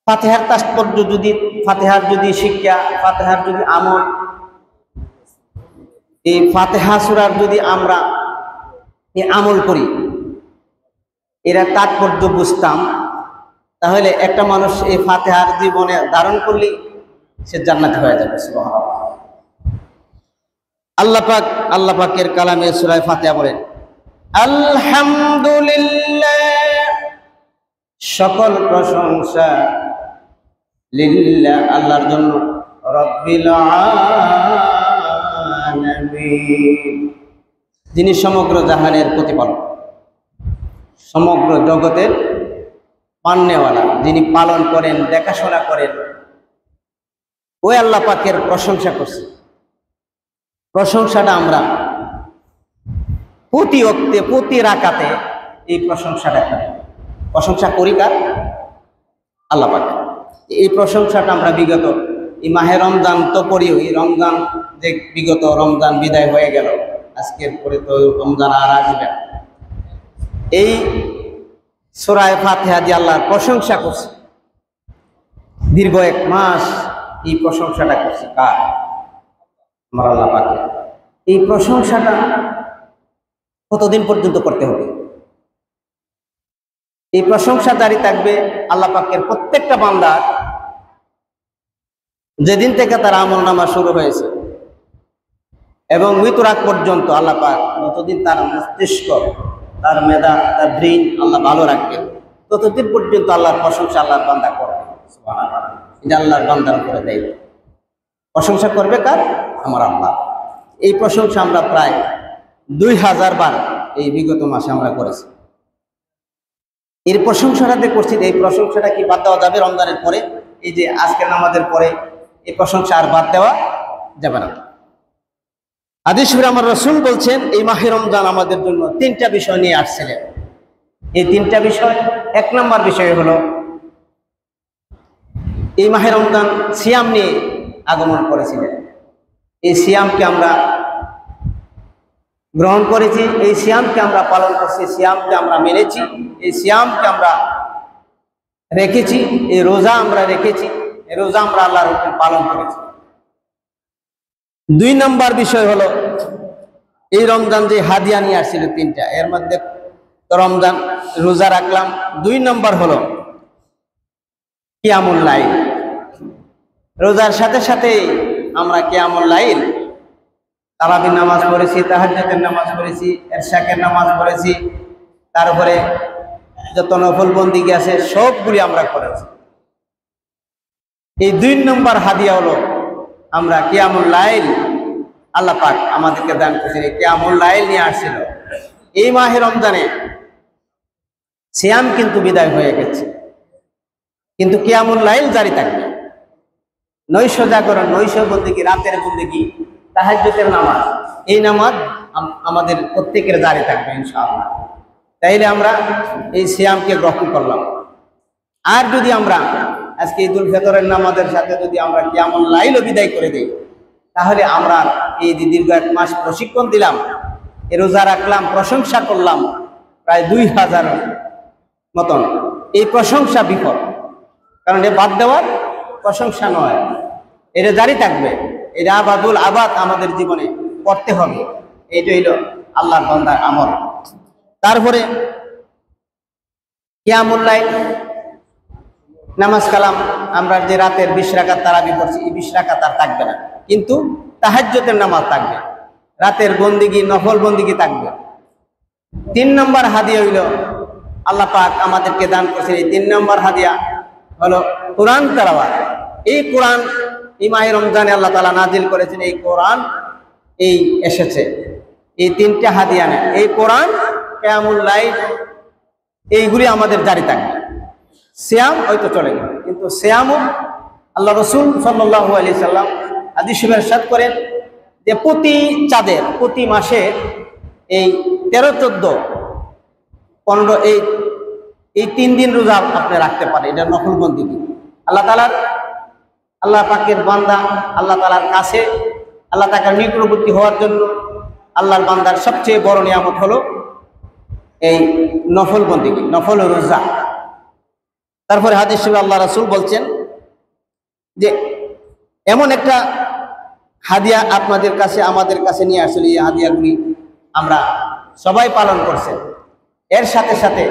ফাতিহার তাৎপর্য যদি, ফাতিহার যদি শিক্ষা, ফাতিহার যদি আমল, এই ফাতিহা সূরার যদি আমরা এই আমল করি, এরা তাৎপর্য বুঝতাম, তাহলে একটা মানুষ এই ফাতিহার জীবনে ধারণ করলে সে জান্নাতি হয়ে যাবে। সুবহানাল্লাহ। আল্লাহ পাকের কালামে সূরা ফাতিহা বলেন, আলহামদুলিল্লাহ, সকল প্রশংসা লিল্লাহ, আল্লাহর জন্য, রব্বিল আলামিন, যিনি সমগ্র জাহানের প্রতিপালক, সমগ্র জগতের পালনেওয়ালা, যিনি পালন করেন, দেখাশোনা করেন, ওই আল্লাহ পাকের প্রশংসা করছি। প্রশংসাটা আমরা প্রতি ওয়াক্তে, প্রতি রাকাতে এই প্রশংসাটা করি। প্রশংসা করি কার? আল্লাহ পাক। এই প্রশংসাটা আমরা বিগত এই মাহে রমজান তো করিও, এই রমজান যে বিগত রমজান বিদায় হয়ে গেল, আজকের পরে তো রমজান আর আসবে, এই সূরা ফাতিহা দিয়ে আল্লাহর প্রশংসা করছি। দীর্ঘ 1 মাস এই প্রশংসাটা করছি কার? আমার আল্লাহ পাকের। এই প্রশংসাটা কতদিন পর্যন্ত করতে হবে? এই প্রশংসা জারি থাকবে আল্লাহ পাকের প্রত্যেকটা বান্দার, যেদিন থেকে তার আমলনামা শুরু হয়েছে এবং মৃত্যুর আগ পর্যন্ত আল্লাহ পাক যতদিন তার মস্তিষ্ক, তার মেধা, তার ব্রেইন আল্লাহ ভালো রাখবে, ততদিন পর্যন্ত আল্লাহর প্রশংসা আল্লাহর বান্দা করবে। সুবহানাল্লাহ। এটা আল্লাহর বান্দার উপরে দায়িত্ব। প্রশংসা করবে কার? আমার আল্লাহ। এই প্রশংসা আমরা প্রায় 2000 বার এই বিগত মাসে আমরা করেছি। এর প্রশংসাটাতে করছি, এই প্রশংসাটা কি বাদ দেওয়া যাবে রমজানের পরে? এই যে আজকের নামাজের পরে এই প্রশংসা আর বাদ দেওয়া যাবে না। হাদিস শরীফে আমার রাসূল বলছেন, এই মাহে রমজান আমাদের জন্য 3টা বিষয় নিয়ে আসছিলেন। এই 3টা বিষয়, 1 নম্বর বিষয় হলো এই মাহে রমজান সিয়াম নিয়ে আগমন করেছিলেন। এই সিয়ামকে আমরা গ্রহণ করেছি, এই সিয়ামকে আমরা পালন করছি, সিয়ামকে আমরা মেনেছি, এই সিয়ামকে আমরা রেখেছি, এই রোজা আমরা রেখেছি, এই রোজা আমরা আল্লাহর হুকুম পালন করেছি। 2 নম্বর বিষয় হলো এই রমজান যে হাদিয়া নিয়ে আসছিল 3টা, এর মধ্যে তো রমজান রোজা রাখলাম। 2 নম্বর হলো কিয়ামুল লাইল। রোজার সাথে সাথে আমরা কিয়ামুল লাইল, তারাবির নামাজ পড়েছি, তাহাজ্জুদের নামাজ পড়েছি, ইরশাকের নামাজ পড়েছি, তারপরে যত নফল বন্দিগি আছে সবগুলি আমরা করেছি। এই 2 নম্বর হাদিয়া হলো আমরা কিয়ামুল লাইল, আল্লাহ পাক আমাদেরকে দান করেছেন। কিয়ামুল লাইল নিয়ে আসছিল। এই মাহে রমজানে সিয়াম কিন্তু বিদায় হয়ে গেছে, কিন্তু কিয়ামুল লাইল জারি থাকবে। নৈশ জাগরণ, নৈশ বন্দিগি, রাতের বন্দিগি, তাহাজ্জুদের নামাজ, এই নামাজ আমাদের প্রত্যেকের জারি থাকবে ইনশাআল্লাহ। তাইলে আমরা এই সিয়ামকে গ্রহণ করলাম। আর যদি আমরা আজকে ঈদুল ফিতরের নামাজের সাথে যদি আমরা কিয়ামুল লাইলও বিদায় করে দেই, তাহলে আমরা এই দীর্ঘ 1 মাস প্রশিক্ষণ দিলাম, এ রোজা রাখলাম, প্রশংসা করলাম প্রায় 2000 মতন, এই প্রশংসা বিফল। কারণ এ বাদ দেওয়ার প্রশংসা নয়, এটা জারি থাকবে। এটা আবাদুল আবাদ আমাদের জীবনে করতে হবে। এইটা হইল আল্লাহর বান্দার আমল। তারপরে কিয়ামুল লাইল, নামাজ কালাম, আমরা যে রাতের 20 রাকাত তারাবি পড়ছি, এই 20 রাকাত আর থাকবে না, কিন্তু তাহাজ্জুদের নামাজ থাকবে, রাতের বন্দিগি, নফল বন্দিগি থাকবে। 3 নম্বর হাদিয়া হইল আল্লাহ পাক আমাদেরকে দান করেছেন। এই 3 নম্বর হাদিয়া হলো কোরআন তেলাওয়াত। এই কোরআন এই মাহে রমজানে আল্লাহ তাআলা নাজিল করেছেন, এই কোরআন এই এসেছে। এই 3টা হাদিয়া নেয়, এই কোরআন, কিয়ামুল লাইল, এইগুলি আমাদের জারি থাকবে। সিয়াম হয়তো চলে গেল, কিন্তু সিয়ামও আল্লাহ রাসূল সাল্লাল্লাহু আলাইহি সাল্লাম হাদিস শরীফে ইরশাদ করেন যে প্রতি চাঁদের, প্রতি মাসে এই 13, 14, 15 এই 3 দিন রোজা আপনি রাখতে পারেন। এটা নফল বন্দিগি। আল্লাহ পাকের বান্দা আল্লাহ তাআলার কাছে, আল্লাহ তাআলার নিকটবর্তী হওয়ার জন্য আল্লাহর বান্দার সবচেয়ে বড় নিয়ামত হলো এই নফল বন্দিগি, নফল রোজা। তারপরে হাদিস শরীফে আল্লাহ রাসূল বলছেন যে এমন একটা হাদিয়া আপনাদের কাছে আমাদের কাছে নিয়ে আসলে এই হাদিয়াগুলি আমরা সবাই পালন করছেন। এর সাথে সাথে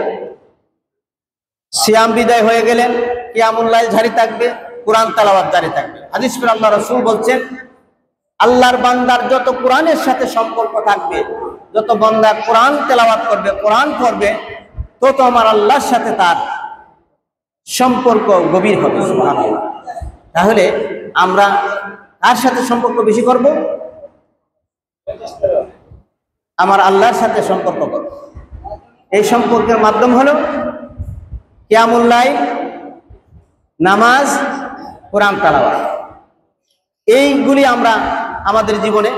সিয়াম বিদায় হয়ে গেলেন, কিয়ামুল লাইল জারি থাকবে, কোরআন তেলাওয়াত জারি থাকবে। হাদিস শরীফে আল্লাহ রাসূল বলছেন আল্লাহর বান্দার যত কোরআনের সাথে সম্পর্ক থাকবে, যত বান্দা কোরআন তেলাওয়াত করবে, কোরআন পড়বে, তত আমার আল্লাহর সাথে তার সম্পর্ক গভীর হবে। সুবহানাল্লাহ। তাহলে আমরা কার সাথে সম্পর্ক বেশি করব? আমার আল্লাহর সাথে সম্পর্ক করব। এই সম্পর্কের মাধ্যম হলো কিয়ামুল লাইল, নামাজ, কোরআন তেলাওয়াত। এইগুলি আমরা আমাদের জীবনে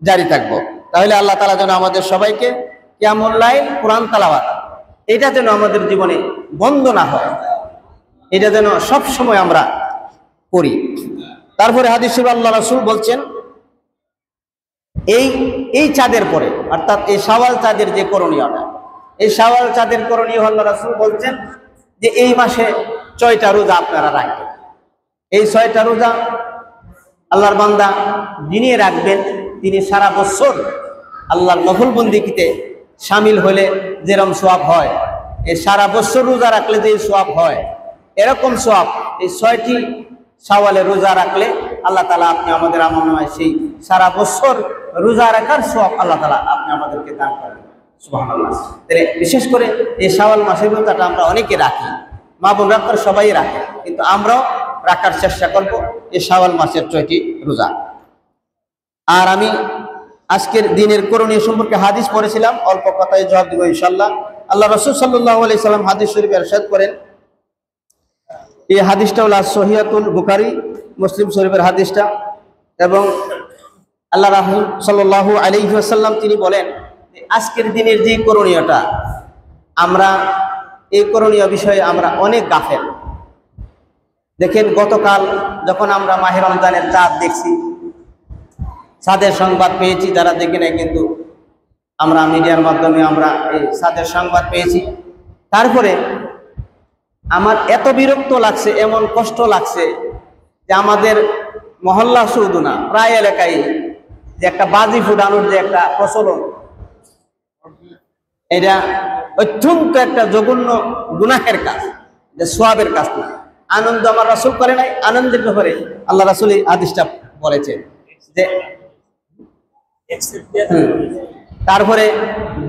জারি থাকব। তাহলে আল্লাহ তাআলা যেন আমাদের সবাইকে কিয়ামুল লাইল, কোরআন তেলাওয়াত এটা যেন আমাদের জীবনে বন্ধ না হয়, এটা যেন সব সময় আমরা করি। তারপরে হাদিস শরীফে আল্লাহ রাসূল বলছেন এই চাঁদের পরে, অর্থাৎ এই শাওয়াল চাঁদের যে করণীয়টা, এই শাওয়াল চাঁদের করণীয় আল্লাহ রাসূল বলছেন যে এই মাসে 6টা রোজা আপনারা রাখবেন। এই 6টা রোজা আল্লাহর বান্দা যিনি রাখবেন তিনি সারা বছর আল্লাহর নফল বন্দিগিতে শামিল হলে যেরকম সওয়াব হয়, এই সারা বছর রোজা রাখলে যে সওয়াব হয়, এরকম সওয়াব এই 6টি শাওয়ালে রোজা রাখলে আল্লাহ তাআলা আপনি আমাদের আমলনামায় সেই সারা বছর রোজা রাখার সওয়াব আল্লাহ তাআলা আপনি আমাদেরকে দান করবেন। সুবহানাল্লাহ। তাহলে বিশেষ করে এই শাওয়াল মাসের রোজাটা আমরা অনেকে রাখি, মা বোনরা তো সবাই রাখে, কিন্তু আমরাও রাখার চেষ্টা করব এই শাওয়াল মাসের 6টি রোজা। আর আমি আজকের দিনের করণীয় সম্পর্কে হাদিস পড়েছিলাম, অল্প কথায় জবাব দেব ইনশাআল্লাহ। আল্লাহ রাসূল সাল্লাল্লাহু আলাইহি সাল্লাম হাদিস শরীফে ইরশাদ করেন, এই হাদিসটা হলো সহিহাতুল বুখারী, মুসলিম শরীফের হাদিসটা, এবং আল্লাহ রাসূল সাল্লাল্লাহু আলাইহি ওয়াসাল্লাম তিনি বলেন যে আজকের দিনের যে করণীয়টা, আমরা এই করণীয় বিষয়ে আমরা অনেক গাফেল। দেখেন গতকাল যখন আমরা মাহে রমজানের চাঁদ দেখছি, চাঁদের সংবাদ পেয়েছি, যারা দেখে নাই কিন্তু আমরা মিডিয়ার মাধ্যমে আমরা এই চাঁদের সংবাদ পেয়েছি। তারপরে আমার এত বিরক্ত লাগছে, এমন কষ্ট লাগছে যে আমাদের মহল্লা শুধু না, প্রায় এলাকায় যে একটা বাজি ফুটানোর যে একটা প্রচলন, এটা অত্যন্ত একটা জঘন্য গুনাহের কাজ, যে সওয়াবের কাজ না। আনন্দ আমার রাসূল করে নাই, আনন্দের ব্যাপারে আল্লাহ রাসূল এই হাদিসটা বলেছেন যে তারপরে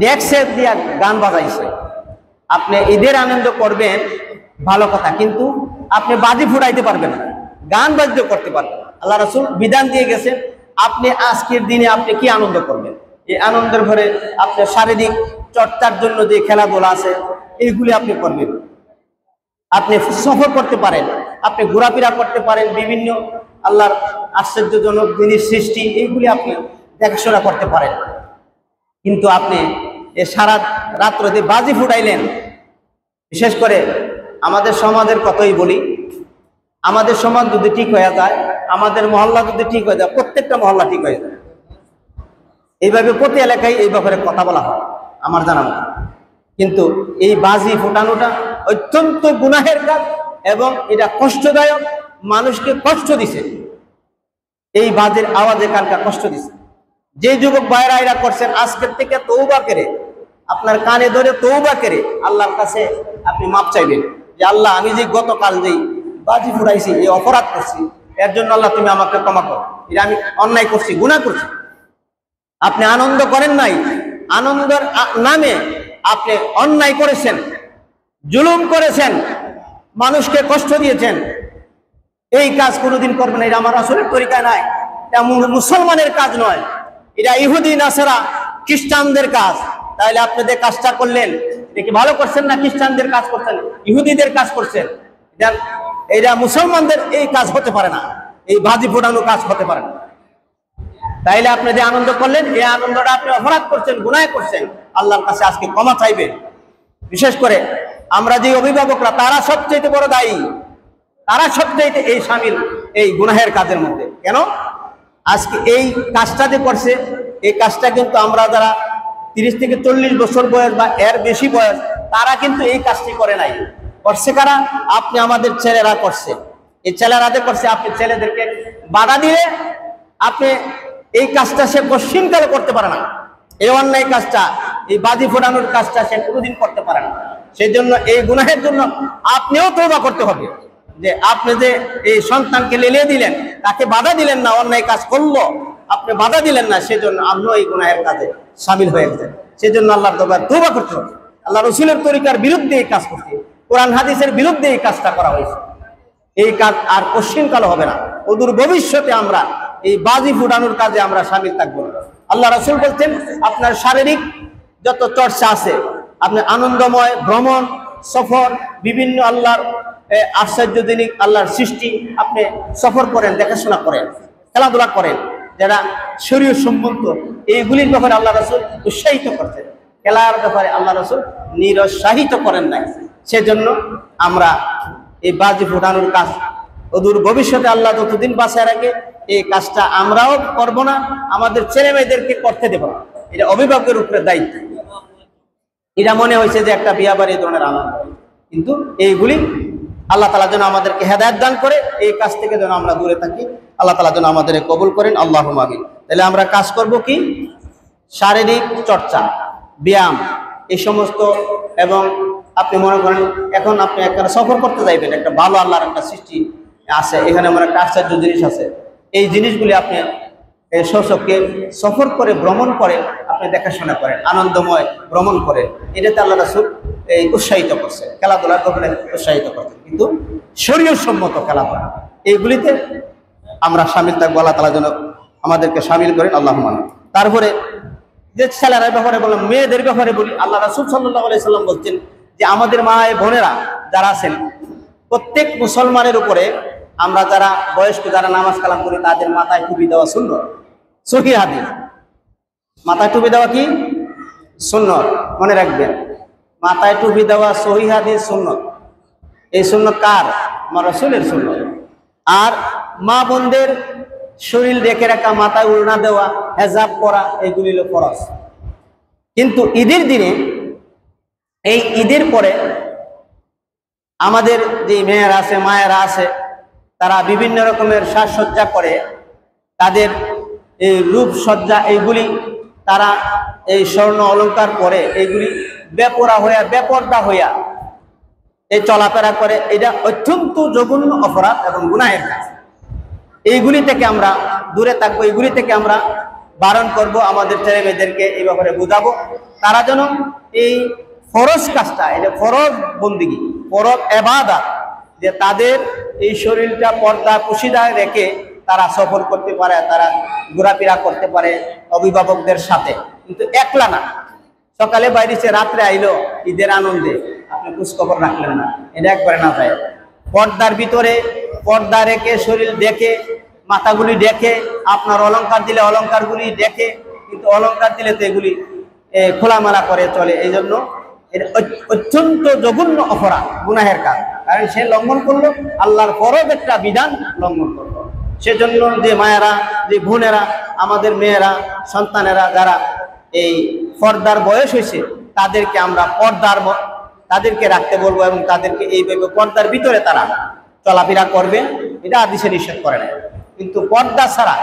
ডেক্সে দিয়া গান বাজাইছে। আপনি ঈদের আনন্দ করবেন ভালো কথা, কিন্তু আপনি বাজি ফুটাইতে পারবেন না, গান বাদ্য করতে পারবেন না। আল্লাহ রাসূল বিধান দিয়ে গেছেন আপনি আজকের দিনে আপনি কি আনন্দ করবেন। এই আনন্দের ঘরে আপনি শারীরিক চর্চার জন্য যে খেলাধুলা আছে এইগুলি আপনি করবেন। আপনি সফর করতে পারেন, আপনি ঘোরাফেরা করতে পারেন, বিভিন্ন আল্লাহর আশ্চর্যজনক জিনিস সৃষ্টি এইগুলি আপনি দেখাশোনা করতে পারেন। কিন্তু আপনি এ সারা রাত্র যে বাজি ফুটাইলেন, বিশেষ করে আমাদের সমাজের কথাই বলি, আমাদের সমাজ যদি ঠিক হয়ে যায়, আমাদের মহল্লা যদি ঠিক হয়ে যায়, প্রত্যেকটা মহল্লা ঠিক হয়ে যায়। এইভাবে প্রতি এলাকায় এই ব্যাপারে কথা বলা হয় আমার জানা মতো। কিন্তু এই বাজি ফুটানোটা অত্যন্ত গুনাহের কাজ এবং এটা কষ্টদায়ক, মানুষকে কষ্ট দিছে। এই বাজের আওয়াজে কানকা কষ্ট দিছে। যে যুবক ভাইরা এরা করছেন আজকের থেকে তওবা করে, আপনার কানে ধরে তওবা করে আল্লাহর কাছে আপনি মাপ চাইবেন যে আল্লাহ আমি যে গতকাল যেই বাজি ফুটাইছি, এই অপরাধ করছি, এর জন্য আল্লাহ তুমি আমাকে ক্ষমা করো, এটা আমি অন্যায় করছি, গুনাহ করছি। আপনি আনন্দ করেন নাই, আনন্দের নামে আপনি অন্যায় করেছেন, জুলুম করেছেন, মানুষকে কষ্ট দিয়েছেন। এই কাজ কোনোদিন করবেন না, এটা আমার রাসূলের তরিকা নাই, এটা মুসলমানের কাজ নয়, এটা ইহুদি নাসারা খ্রিস্টানদের কাজ। তাহলে আপনি যে কাজটা করলেন এটা কি ভালো করছেন না খ্রিস্টানদের কাজ করছেন, ইহুদিদের কাজ করছেন? এটা মুসলমানদের এই কাজ হতে পারে না, এই বাজি ফোটানো কাজ হতে পারে না। তাইলে আপনি যে আনন্দ করলেন, এই আনন্দটা আপনি অপরাধ করছেন, গুনাহ করছেন, আল্লাহর কাছে আজকে ক্ষমা চাইবেন। বিশেষ করে আমরা যে অভিভাবকরা, তারা সবচেয়ে বড় দায়ী, তারা সবচেয়ে এই শামিল এই গুনাহের কাজের মধ্যে। কেন? আজকে এই কাজটা যে করছে, এই কাজটা কিন্তু আমরা যারা 30 থেকে 40 বছর বয়স বা এর বেশি বয়স, তারা কিন্তু এই কাজটি করে নাই। করছে কারা? আপনি আমাদের ছেলেরা করছে, এই ছেলেরাদের করছে। আপনি ছেলেদেরকে বাধা দিলে আপনি এই কাজটা সে কঠিনকালে করতে পারে না, এই অন্যায় কাজটা, এই বাজি ফোটানোর কাজটা সে কোনোদিন করতে পারে না। সেই জন্য এই গুনাহের জন্য আপনিও তওবা করতে হবে, যে আপনি যে এই সন্তানকে লেলিয়ে দিলেন, তাকে বাধা দিলেন না, অন্যায় কাজ করলো, আপনি বাধা দিলেন না, সেজন্য আপনিও এই গুনাহের কাজে শামিল হয়ে গেছেন। সেজন্য আল্লাহর দরবারে তওবা করতে হবে। আল্লাহ রসুলের তরিকার বিরুদ্ধে এই কাজ করতে, কোরআন হাদিসের বিরুদ্ধে এই কাজটা করা হয়েছে। এই কাজ আর কঠিনকাল হবে না। অদূর ভবিষ্যতে আমরা এই বাজি ফুটানোর কাজে আমরা শামিল থাকবো না। আল্লাহ রাসূল বলছেন, আপনার শারীরিক যত চর্চা আছে, আপনি আনন্দময় ভ্রমণ, সফর, বিভিন্ন আল্লাহর আশ্চর্যজনক আল্লাহর সৃষ্টি আপনি সফর করেন, দেখাশোনা করেন, খেলাধুলা করেন, যারা শরীয় সম্বন্ধ, এইগুলির ব্যাপারে আল্লাহ রাসূল উৎসাহিত করছেন। খেলার ব্যাপারে আল্লাহ রাসূল নিরুৎসাহিত করেন নাই। সেজন্য আমরা এই বাজি ফুটানোর কাজ অদূর ভবিষ্যতে আল্লাহ যতদিন বাঁচায় রাখে, এই কাজটা আমরাও করব না, আমাদের ছেলে মেয়েদেরকে করতে দেব না। এটা অভিভাবকের উপরে দায়িত্ব। এটা মনে হয়েছে যে একটা বিয়া বাড়ি ধরনের আনন্দ, কিন্তু এইগুলি আল্লাহ তাআলা যেন আমাদেরকে হেদায়েত দান করে, এই কাজ থেকে যেন আমরা দূরে থাকি। আল্লাহ তাআলা যেন আমাদের কবুল করেন, আল্লাহুম্মা আমিন। তাহলে আমরা কাজ করব কি? শারীরিক চর্চা, ব্যায়াম, এই সমস্ত। এবং আপনি মনে করেন এখন আপনি একটা সফর করতে যাইবেন, একটা ভালো আল্লাহর একটা সৃষ্টি আছে, এখানে আমার একটা আশ্চর্য জিনিস আছে, এই জিনিসগুলি আপনি স্বচক্ষে সফর করে, ভ্রমণ করে আপনি দেখাশোনা করেন, আনন্দময় ভ্রমণ করেন। এটাতে আল্লাহ রাসূল এই উৎসাহিত করছে, খেলাধুলার ব্যাপারে উৎসাহিত করছে, কিন্তু শরীয়তসম্মত খেলাধুলা এইগুলিতে আমরা শামিল থাকবো। আল্লাহ তাআলা যেন আমাদেরকে শামিল করেন, আল্লাহুম্মা আমিন। তারপরে যে ছেলেরা ব্যাপারে বললাম, মেয়েদের ব্যাপারে বলি, আল্লাহ রাসূল সাল্লাল্লাহু আলাইহি সাল্লাম বলছেন যে আমাদের মা বোনেরা যারা আছেন, প্রত্যেক মুসলমানের উপরে, আমরা যারা বয়স্ক, যারা নামাজ কালাম করি, তাদের মাথায় টুপি দেওয়া সুন্নাত, সহিহ হাদিস। মাথায় টুপি দেওয়া কি সুন্নাত, মনে রাখবেন, মাথায় টুপি দেওয়া সহিহ হাদিস সুন্নাত। এই সুন্নাত কার? আমার রাসূলের সুন্নাত। আর মা বোনদের শরীর ঢেকে রাখা, মাথায় ওড়না দেওয়া, হেজাব পরা, এইগুলি হলো ফরজ। কিন্তু ঈদের দিনে, এই ঈদের পরে আমাদের যে মেয়েরা আছে, মায়েরা আছে, তারা বিভিন্ন রকমের সাজসজ্জা করে, তাদের এই রূপসজ্জা, এইগুলি তারা এই স্বর্ণ অলংকার পরে, এইগুলি বেপরা হইয়া, বেপর্দা হইয়া এই চলাফেরা করে। এটা অত্যন্ত জঘন্য অপরাধ এবং গুনাহের কাজ। এইগুলি থেকে আমরা দূরে থাকবো, এইগুলি থেকে আমরা বারণ করব, আমাদের ছেলে মেয়েদেরকে এই ব্যাপারে বুঝাবো, তারা যেন এই ফরজ কাজটা, এটা ফরজ বন্দিগি, ফরজ ইবাদত, যে তাদের এই শরীরটা পর্দা পুশিদায় রেখে তারা সফর করতে পারে, তারা ঘোরাফেরা করতে পারে অভিভাবকদের সাথে, কিন্তু একলা না। সকালে বাইরেছে, রাত্রে আইলো ঈদের আনন্দে, আপনি খোঁজখবর রাখলেন না, এটা একবারে না যায়। পর্দার ভিতরে পর্দা রেখে, শরীর দেখে, মাথাগুলি দেখে, আপনার অলংকার দিলে অলংকারগুলি দেখে, কিন্তু অলংকার দিলে তো এগুলি খোলামেলা করে চলে। এই জন্য এটা অত্যন্ত জঘন্য অপরাধ, গুনাহের কাজ। কারণ সে লঙ্ঘন করলো, আল্লাহর ফরজ একটা বিধান লঙ্ঘন করলো। সেজন্য যে মায়েরা, যে বোনেরা, আমাদের মেয়েরা, সন্তানেরা যারা এই পর্দার বয়স হয়েছে, তাদেরকে আমরা তাদেরকে রাখতে বলবো, এবং তাদেরকে এইভাবে পর্দার ভিতরে তারা চলাফেরা করবে। এটা হাদিসে নিষেধ করে না, কিন্তু পর্দা ছাড়া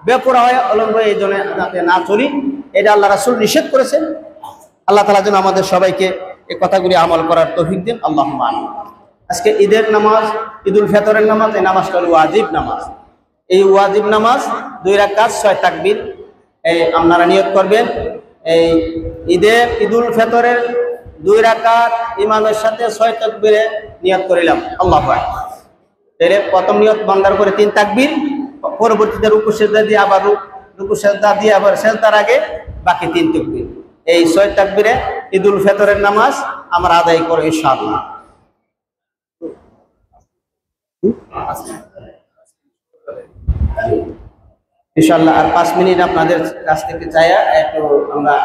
বেপরোয়া হয়ে, অলঙ্গ এই জন্য যাতে না চলি, এটা আল্লাহ রাসূল নিষেধ করেছেন। আল্লাহ তাআলা যেন আমাদের সবাইকে এই কথাগুলি আমল করার তৌফিক দেন, আল্লাহুম্মা আমিন। আজকে ঈদের নামাজ, ঈদুল ফিতরের নামাজ, এই নামাজটা হলো ওয়াজিব নামাজ। এই ওয়াজিব নামাজ 2 রাকাত 6 তাকবীর আপনারা নিয়ত করবেন। এই ঈদুল ফিতরের 2 রাকাত ইমামের সাথে 6 তাকবীরে নিয়ত করিলাম, আল্লাহু আকবার। তাহলে প্রথম নিয়ত বান্দার করে 3 তাকবীর, পরবর্তীতে রুকু সিজদা দিয়ে, আবার রুকু সিজদা দিয়ে, আবার সিজদার আগে বাকি 3 তাকবীর। এই 6 তাকবীরে ঈদুল ফিতরের নামাজ আমরা আদায় করব ইনশাআল্লাহ। ইনশাআল্লাহ আর 5 মিনিট আপনাদের কাছ থেকে চাইয়া একটু আমরা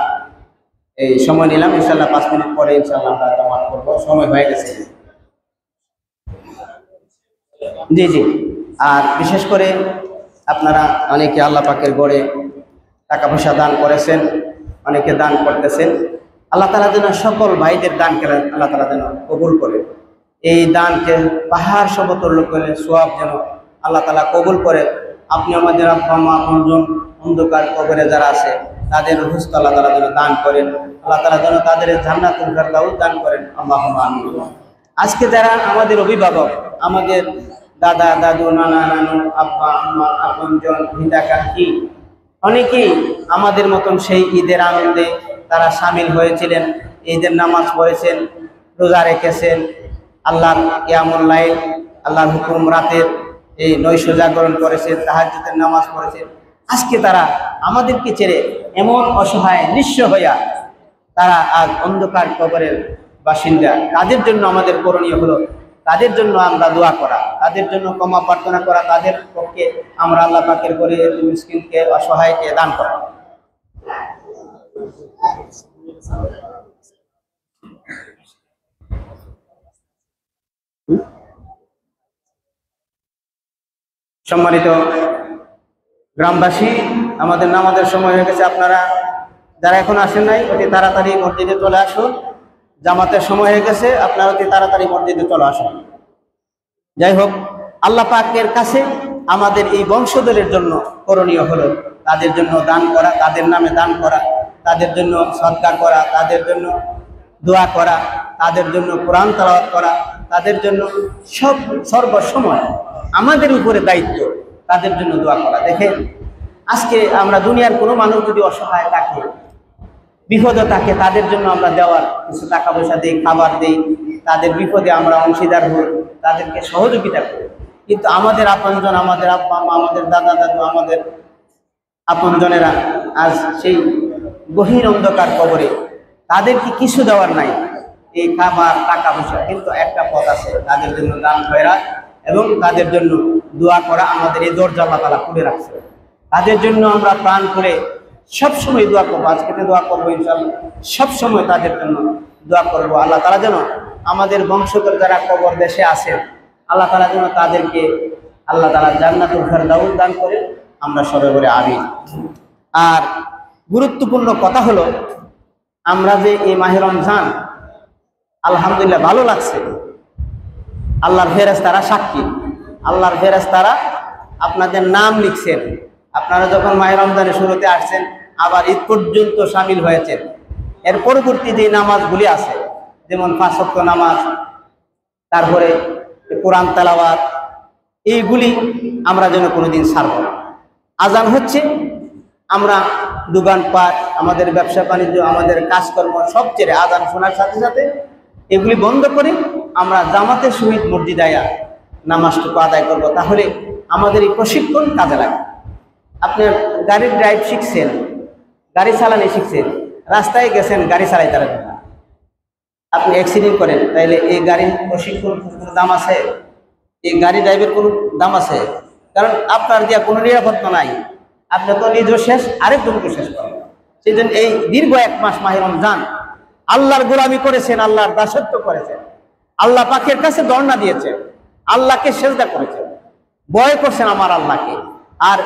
এই সময় নিলাম। ইনশাআল্লাহ 5 মিনিট পরে ইনশাআল্লাহ আমরা জামাত করব, সময় হয়ে গেছে। জি জি। আর বিশেষ করে আপনারা অনেকে আল্লাহ পাকের গড়ে টাকা পয়সা দান করেছেন, অনেকে দান করতেছেন। আল্লাহ তাআলা যেন সকল ভাইদের দান করেন, আল্লাহ তাআলা যেন কবুল করে। এই দানকে পাহাড় সমতুল্য করে সওয়াব যেন আল্লাহ তাআলা কবুল করে। আপনি আমাদের আব্বা মা আপনজন অন্ধকার কবরে যারা আছে তাদের রুহকে আল্লাহ তাআলা যেন দান করেন, আল্লাহ তাআলা যেন তাদের জান্নাতুল ফেরদাউস দান করেন, আল্লাহুম্মা আমিন। আজকে যারা আমাদের অভিভাবক, আমাদের দাদা দাদু নানা নানু আব্বা আম্মা আপনজন হিতাকাঙ্ক্ষী অনেকেই আমাদের মতন সেই ঈদের আনন্দে তারা সামিল হয়েছিলেন, ঈদের নামাজ পড়েছেন, রোজা রেখেছেন, আল্লাহর কিয়ামুল লাইল আল্লাহর হুকুম রাতের এই নৈশ জাগরণ করেছেন, তাহাজ্জুদের নামাজ পড়েছেন। আজকে তারা আমাদেরকে ছেড়ে এমন অসহায় নিঃস্ব হইয়া তারা আজ অন্ধকার কবরের বাসিন্দা। তাদের জন্য আমাদের করণীয় হলো তাদের জন্য আমরা দোয়া করা, তাদের জন্য ক্ষমা প্রার্থনা করা, তাদের পক্ষে আমরা আল্লাহ পাকের করে মিসকিনকে অসহায়কে দান করা। সম্মানিত গ্রামবাসী, আমাদের নামাজের সময় হয়ে গেছে। আপনারা যারা এখন আসেন নাই অতি তাড়াতাড়ি মসজিদে চলে আসুন। জামাতের সময় হয়ে গেছে, আপনারা অতি তাড়াতাড়ি মসজিদে চলে আসুন। যাই হোক, আল্লাহ পাকের কাছে আমাদের এই বংশধরের জন্য করণীয় হলো তাদের জন্য দান করা, তাদের নামে দান করা, তাদের জন্য সদকা করা, তাদের জন্য দোয়া করা, তাদের জন্য কোরআন তেলাওয়াত করা, তাদের জন্য সর্বসময় আমাদের উপরে দায়িত্ব তাদের জন্য দোয়া করা। দেখেন, আজকে আমরা দুনিয়ার কোনো মানুষ যদি অসহায় থাকে, বিপদে থাকে, তাদের জন্য আমরা দেওয়ার কিছু টাকা পয়সা দিই, খাবার দিই, তাদের বিপদে আমরা অংশীদার হই, তাদেরকে সহযোগিতা করি। কিন্তু আমাদের আপনজন, আমাদের আব্বা মা, আমাদের দাদা দাদু, আমাদের আপনজনেরা আজ সেই গহীন অন্ধকার কবরে, তাদেরকে কিছু দেওয়ার নাই, এই খাবার টাকা পয়সা। কিন্তু একটা পথ আছে, তাদের জন্য দান খয়রাত এবং তাদের জন্য দোয়া করা। আমাদের এই দরজা আল্লাহ তাআলা খুলে রাখছে, তাদের জন্য আমরা প্রাণ করে সবসময় দোয়া করবো। আজকে দোয়া করবো ইনশাআল্লাহ, সবসময় তাদের জন্য দোয়া করবো। আল্লাহ তাআলা যেন আমাদের বংশধর যারা কবর দেশে আছেন, আল্লাহ তাআলা যেন তাদেরকে আল্লাহ তাআলা জান্নাতুল ফেরদাউস দান করেন। আমরা সবাই বলে আমিন। আর গুরুত্বপূর্ণ কথা হলো, আমরা যে এই মাহে রমজান আলহামদুলিল্লাহ ভালো লাগছে। আল্লাহর ফেরেশতারা সাক্ষী, আল্লাহর ফেরেশতারা আপনাদের নাম লিখছেন। আপনারা যখন মাহে রমজানের শুরুতে আসছেন, আবার ঈদ পর্যন্ত সামিল হয়েছেন, এর পরবর্তী যে নামাজগুলি আছে, যেমন 5 ওয়াক্ত নামাজ, তারপরে কোরআন তেলাওয়াত, এইগুলি আমরা যেন কোনোদিন ছাড়ব না। আজান হচ্ছে, আমরা দোকানপাট, আমাদের ব্যবসা বাণিজ্য, আমাদের কাজকর্ম সব ছেড়ে আজান শোনার সাথে সাথে এগুলি বন্ধ করে আমরা জামাতের সহিত মসজিদে আয়া নামাজটুকু আদায় করব। তাহলে আমাদের এই প্রশিক্ষণ কাজে লাগে। আপনি গাড়ির ড্রাইভ শিখছেন, গাড়ি চালানো শিখছেন, রাস্তায় গেছেন, গাড়ি চালাইতে পারবেন না, আপনি অ্যাক্সিডেন্ট করেন, তাইলে এই গাড়ির প্রশিক্ষণ কোনো দাম আছে? এই গাড়ি ড্রাইভের কোনো দাম আছে? কারণ আপনার দিয়া কোনো নিরাপত্তা নাই, আপনি তো নিজেও শেষ, আরেকজনকে শেষ করেন। সেই জন্য এই দীর্ঘ 1 মাস মাহে রমজান আল্লাহর গোলামি করেছেন, আল্লাহর দাসত্ব করেছেন, আল্লাহ পাকের কাছে ধর্ণা দিয়েছেন, আল্লাহকে সেজদা করেছেন, ভয় করছেন আমার আল্লাহকে। আর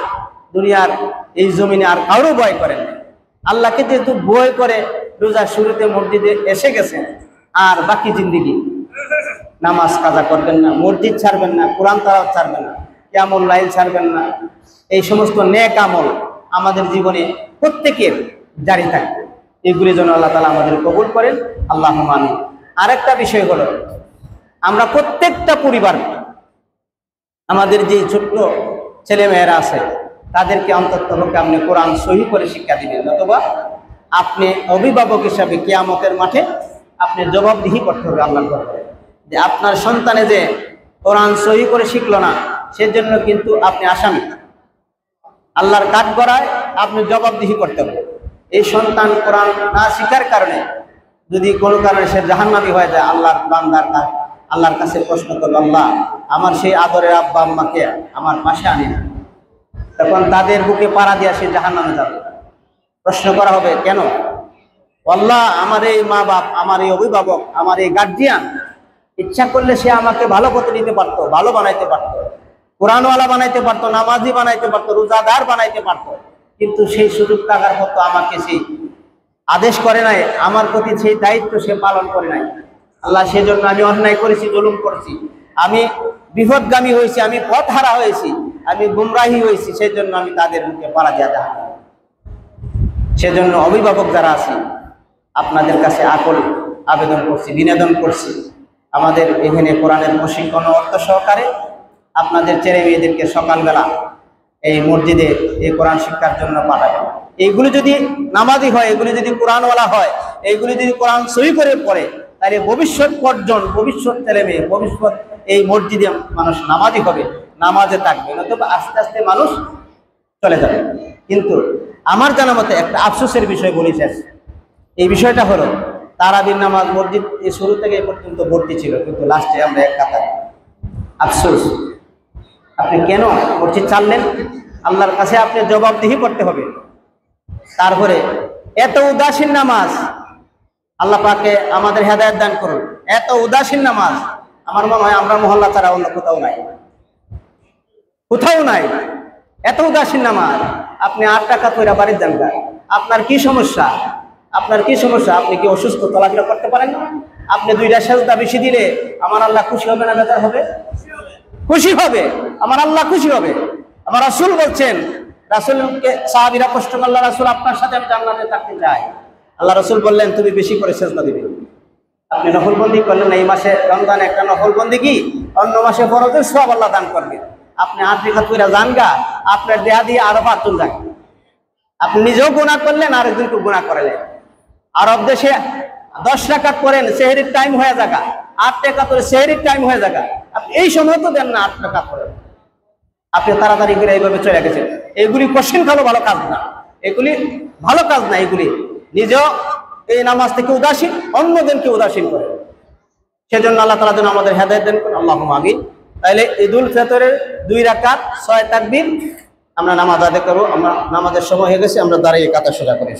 দুনিয়ার এই জমিনে আর কারো ভয় করেন না। আল্লাহকে যেহেতু ভয় করে রোজার শুরুতে মসজিদে এসে গেছেন, আর বাকি জিন্দিগি নামাজ কাজা করবেন না, মসজিদ ছাড়বেন না, কোরআন তেলাওয়াত ছাড়বেন না, কিয়ামুল লাইল ছাড়বেন না, এই সমস্ত নেক আমল আমাদের জীবনে প্রত্যেকের জারি থাকবে। এগুলি যেন আল্লাহ তাআলা আমাদের কবুল করেন, আল্লাহুম্মা আমিন। আরেকটা বিষয় হলো, আমরা প্রত্যেকটা পরিবার, আমাদের যে ছোট্ট ছেলে মেয়েরা আছে, তাদেরকে অন্তত পক্ষে আপনি কোরআন সহি করে শিক্ষা দিবেন, অথবা আপনি অভিভাবক হিসাবে কিয়ামতের মাঠে আপনি জবাবদিহি করতে হবে আল্লাহর দরবারে, যে আপনার সন্তানে যে কোরআন সহি করে শিখলো না, সেজন্য কিন্তু আপনি আসামি। আল্লাহর কাঠগড়ায় আপনি জবাবদিহি করতে হবে। এই সন্তান কোরআন না শিখার কারণে যদি কোনো কারণে সে জাহান্নামী হয়ে যায়, আল্লাহর কাছে প্রশ্ন করবে, আল্লাহ আমার সেই আদরের আব্বা আম্মাকে আমার পাশে আনি না, তখন তাদের বুকে পাড়া দিয়া সে জাহান্নামে যাবে। প্রশ্ন করা হবে, কেন? আল্লাহ আমার এই মা বাপ, আমার এই অভিভাবক, আমার এই গার্জিয়ান ইচ্ছা করলে সে আমাকে ভালো পথে নিতে পারতো, ভালো বানাইতে পারতো, কোরআনওয়ালা বানাইতে পারতো, নামাজি বানাইতে পারতো, রোজাদার বানাইতে পারতো, কিন্তু সেই সুযোগ টাকার মতো আমাকে সেই আদেশ করে নাই, আমার প্রতি সেই দায়িত্ব সে পালন করে নাই। আল্লাহ সেজন্য আমি অন্যায় করেছি, জুলুম করেছি, আমি বিপদগামী হয়েছি, আমি পথ হারা হয়েছি, আমি গুমরাহি হয়েছি, সেই জন্য আমি তাদের মুখে পরাজয় দেওয়া। সেজন্য অভিভাবক যারা আছি আপনাদের কাছে আকুল আবেদন করছি, বিনোদন করছি, আমাদের এখানে কোরআনের প্রশিক্ষণ অর্থ সহকারে আপনাদের ছেলে মেয়েদেরকে সকালবেলা এই মসজিদে এই কোরআন শিক্ষার জন্য পাঠাবেন। এইগুলি যদি নামাজি হয়, এগুলি যদি কোরআনওয়ালা হয়, এইগুলি যদি কোরআন সহি করে পড়ে, তাহলে ভবিষ্যৎ পর্যন্ত, ভবিষ্যৎ ছেলে মেয়ে, ভবিষ্যৎ এই মসজিদে মানুষ নামাজি হবে, নামাজে থাকবে, নতুবা আস্তে আস্তে মানুষ চলে যাবে। কিন্তু আমার জানা মতে একটা আফসোসের বিষয় বলি শেষ, এই বিষয়টা হলো তারাবির নামাজ মসজিদ শুরু থেকে এই পর্যন্ত ভর্তি ছিল, কিন্তু লাস্টে আমরা এক কাতার। আফসোস, আপনি কেন মসজিদ ছাড়লেন? আল্লাহর কাছে আপনি জবাবদিহি করতে হবে। তারপরে এত উদাসীন নামাজ, আল্লাহ পাকে আমাদের হেদায়েত দান করুন। এত উদাসীন নামাজ আমার মনে হয় আমরা মহল্লা ছাড়া অন্য কোথাও নাই, কোথাও নাই। এত উদাসীন নামাজ, আপনি 8 টাকা কইরা বাড়ির যান, আপনার কি সমস্যা? আপনার কি সমস্যা? আপনি কি অসুস্থ, চলাফেরা করতে পারেন না? আপনি 2টা সেজদা বেশি দিলে আমার আল্লাহ খুশি হবে না বেজার হবে? খুশি হবে, আমার আল্লাহ খুশি হবে। আমার রাসূল বলছেন, রাসূলকে সাহাবীরা প্রশ্ন করলেন, রাসূল আপনার সাথে আমি জান্নাতে থাকতে চাই। আল্লাহ রাসূল বললেন তুমি বেশি করে সেজদা দিবে। আপনি নফলবন্দি করলেন, এই মাসে রমজান একটা নফলবন্দি, কি অন্য মাসে ফরজের সওয়াব আল্লাহ দান করবে। আপনি 8 রেখাত কইরা যান গা, আপনার দেয়া দিয়ে আরো 5 জন যায়। আপনি নিজেও গুনাহ করলেন, আরেকজনকে গুনাহ করালেন। আরব দেশে 10 রাকাত করেন, সেহরির টাইম হয়ে যাগা, 8 টাকা করে সেহরির টাইম হয়ে যাগা, আপনি এই সময় তো দেন না, 8 টাকা করেন। আপনি তাড়াতাড়ি করে এইভাবে চলে গেছেন। এগুলি কোশ্চেন খালো ভালো কাজ না, এগুলি ভালো কাজ না। এগুলি নিজেও এই নামাজ থেকে উদাসীন, অন্যজনকে উদাসীন করে। সেজন্য আল্লাহ তাআলা যেন আমাদের হেদায়েত দান করেন, আল্লাহুম্মা আমিন। তাইলে ঈদুল ফিতরের 2 রাকাত 6 তাকবীর আমরা নামাজ আদায় করব। আমরা নামাজের সময় হয়ে গেছে, আমরা দাঁড়িয়ে কাতা সোজা করি।